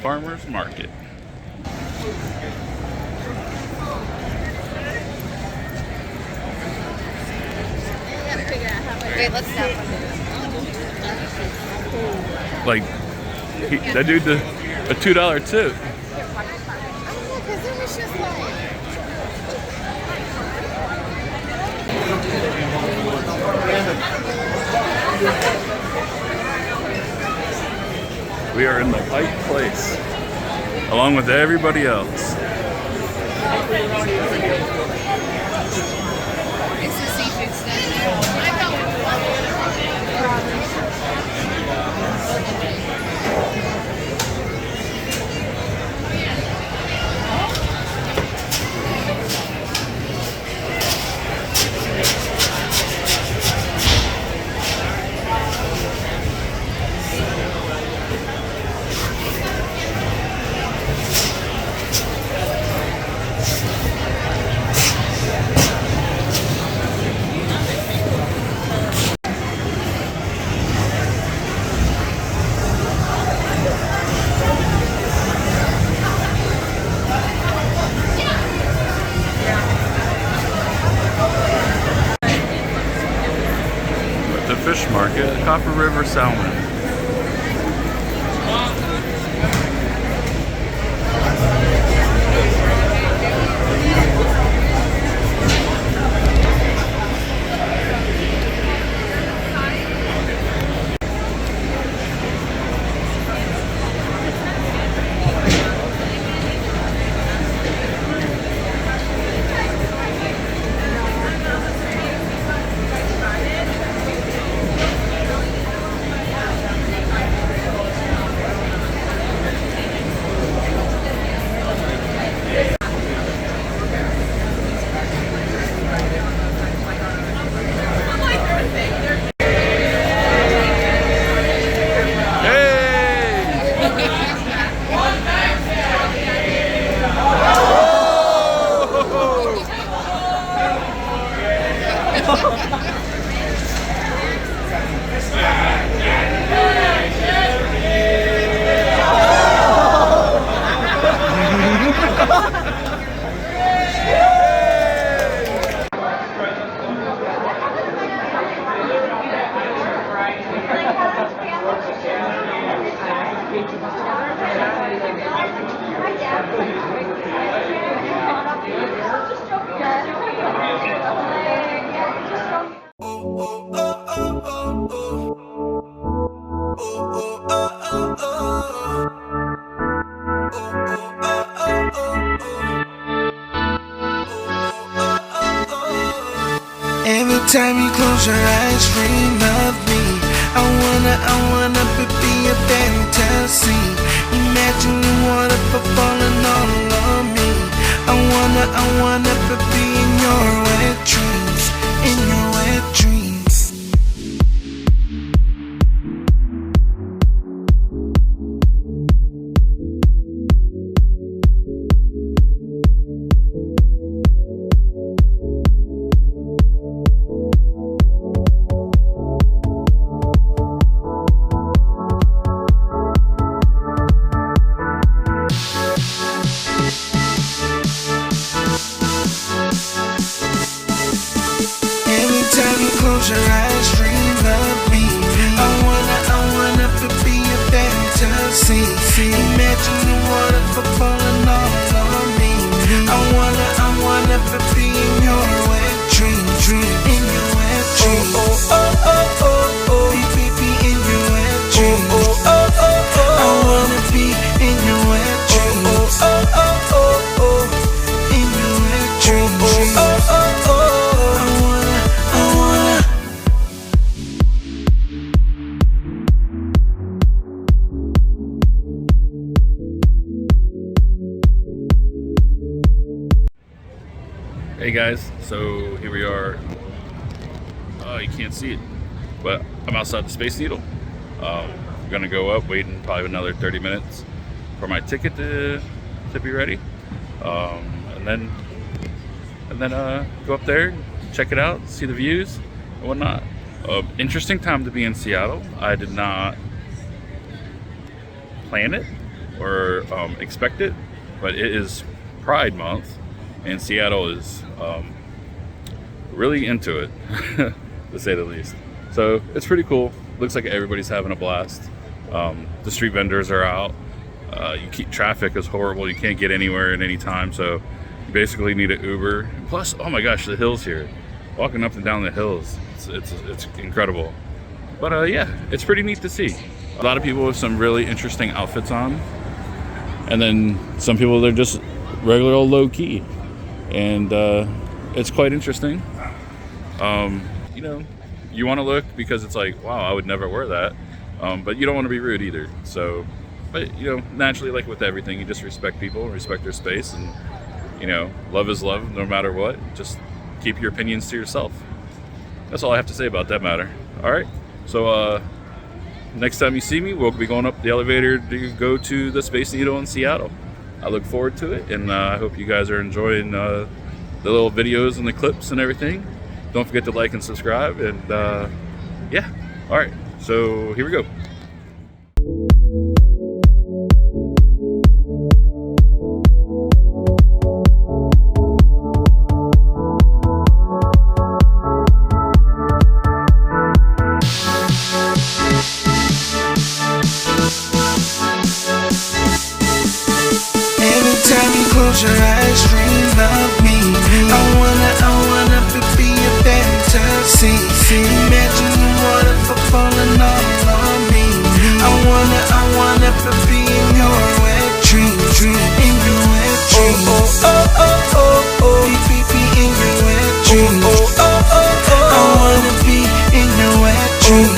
farmer's market. Wait, let's stop. Like, that dude, a $2 tip. Because it was just like. We are in the Pike Place, along with everybody else. It's the seafood stand. Fish market, Copper River salmon. Every time you close your eyes, dream of me. I wanna be a fantasy. Imagine the water falling all on me. I wanna be in your wet dreams, in your wet dreams. Close your eyes, dream of me. I wanna be a fantasy. Imagine the water falling all on me. I wanna be in your wet dream, in your wet dream. Be in your wet dream. I wanna be in your wet dream. In your wet dream. Hey guys, so here we are. Oh, you can't see it, but I'm outside the Space Needle. I'm gonna go up, waiting probably another 30 minutes for my ticket to be ready, and then go up there, check it out, see the views and whatnot. Interesting time to be in Seattle. I did not plan it, or expect it, but it is Pride Month, and Seattle is really into it, to say the least. So it's pretty cool. Looks like everybody's having a blast. The street vendors are out. Traffic is horrible. You can't get anywhere at any time, so you basically need an Uber. Plus, oh my gosh, the hills here. Walking up and down the hills, it's incredible. But yeah, it's pretty neat to see. A lot of people with some really interesting outfits on, and then some people, they're just regular old low key, and it's quite interesting. You know, you want to look because it's like, wow, I would never wear that, but you don't want to be rude either. So, but you know, naturally, like with everything, you just respect people, respect their space, and you know, love is love no matter what. Just keep your opinions to yourself. That's all I have to say about that matter. All right, so next time you see me, we'll be going up the elevator to go to the Space Needle in Seattle. I look forward to it, and I hope you guys are enjoying the little videos and the clips and everything. Don't forget to like and subscribe, and yeah, all right, so here we go. Close your eyes, dream of me. I wanna be a fantasy. Imagine the water falling all on me. I wanna be in your wet dream, in your wet dream. Be in your wet dream. I wanna be in your wet dream.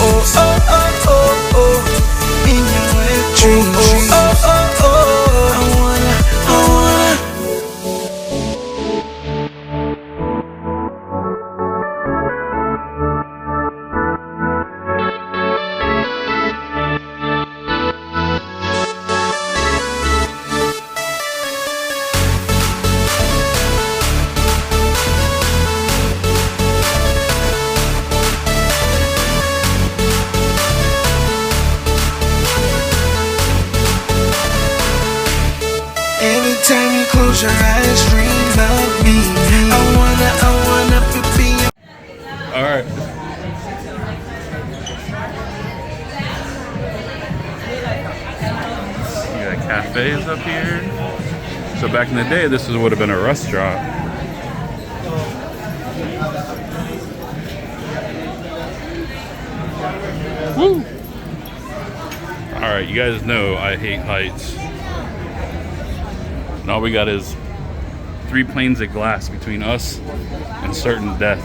In your wet dream. Time you close your eyes, dream of me. I wanna be. All right. You got cafes up here. So back in the day, this would have been a restaurant. Woo! All right, you guys know I hate heights. And all we got is 3 planes of glass between us and certain death.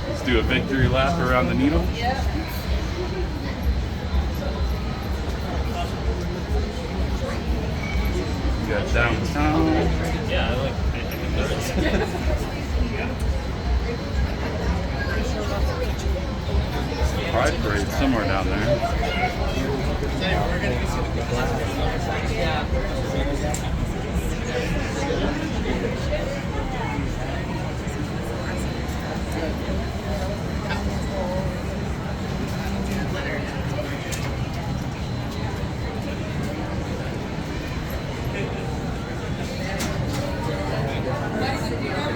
Let's do a victory lap around the needle. We got downtown. Yeah, I like Pride Parade somewhere down there.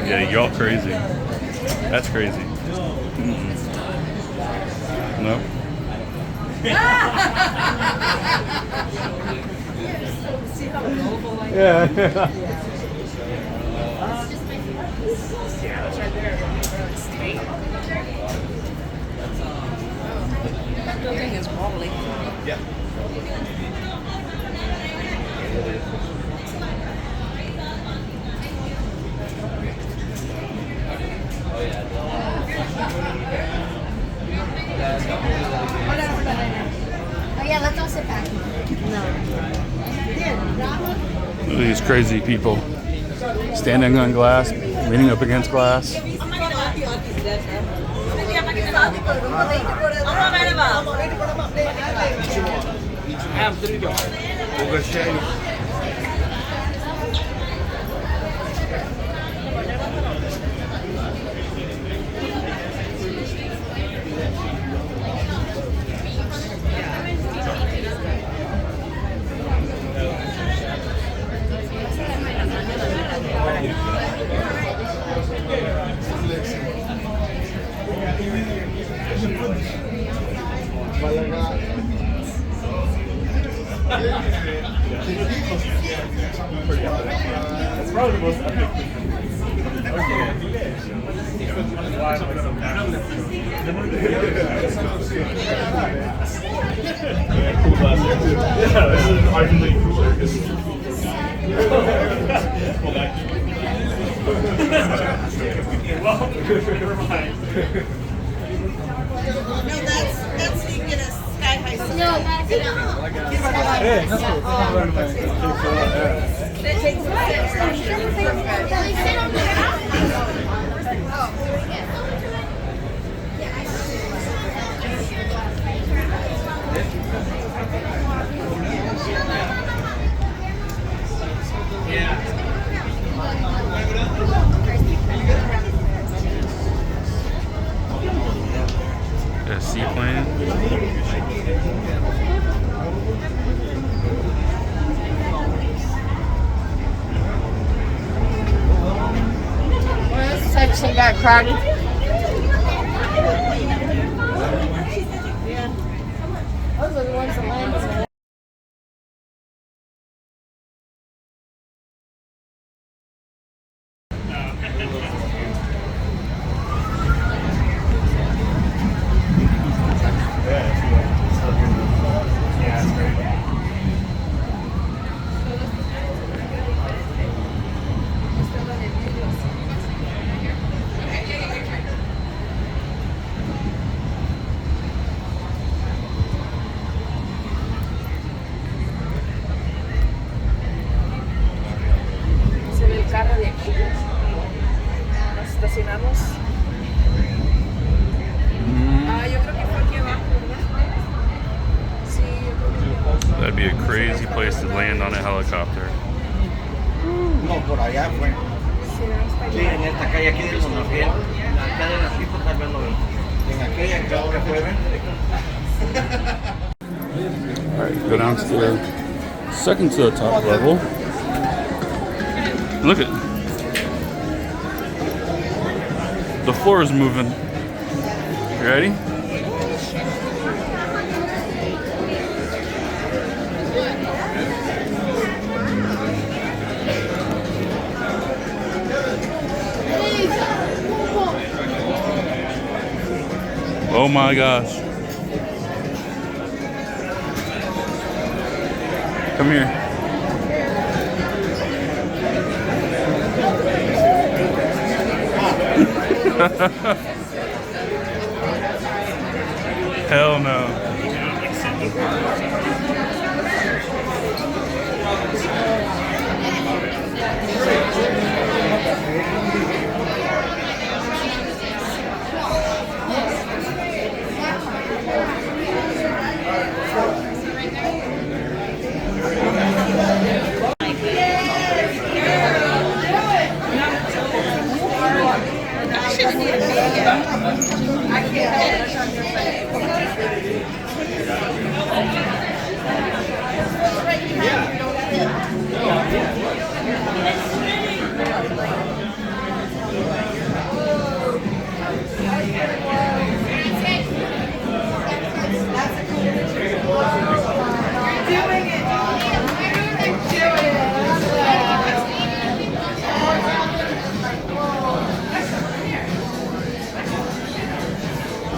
Yeah, y'all crazy. That's crazy. No? Yeah. That building is wobbly. Yeah. Oh yeah, let's all sit back. Look at these crazy people standing on glass, leaning up against glass. probably the most epic thing. Yeah, cool glass there too. Yeah, this is arguably cooler because well, never mind. No, that's so you can get a sky high. No, that's it. Hey, that's cool. That takes a Got a seaplane. This section got crowded. Yeah. Those are the ones that landed. Yeah, it's great. Se ve el carro de aquí. Nos estacionamos. Ah, yo creo que fue aquí abajo, ¿verdad? Sí, yo creo que That'd be a crazy place to land on a helicopter. No, por allá fue. sí, vamos para Sí, allá. en esta calle aquí del Monafiel. Acá de las pistas tal vez lo ven. En aquella creo que fue, ¿ven? Alright, go down to the second to the top level. Look at the floor is moving. You ready? Oh my gosh. Come here. Hell no.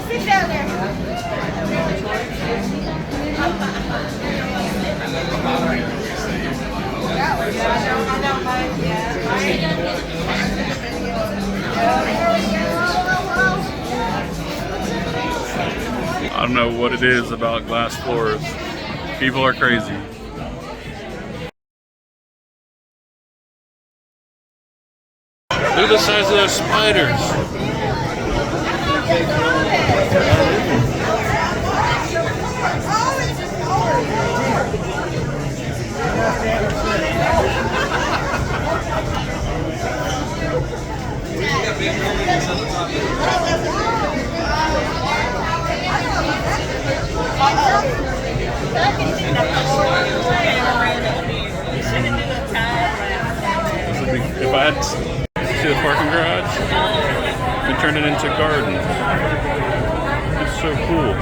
Sit down there. I don't know what it is about glass floors. People are crazy. Look at the size of those spiders. If I had to see the parking garage and turn it into a garden. It's so cool.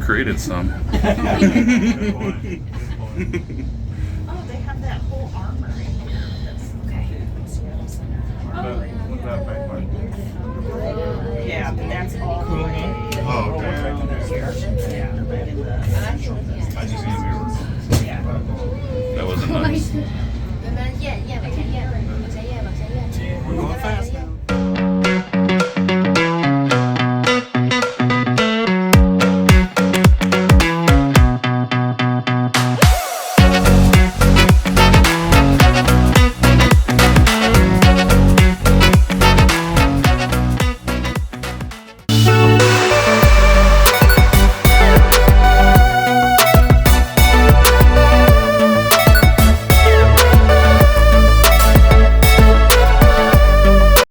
created some. Good point. Good point.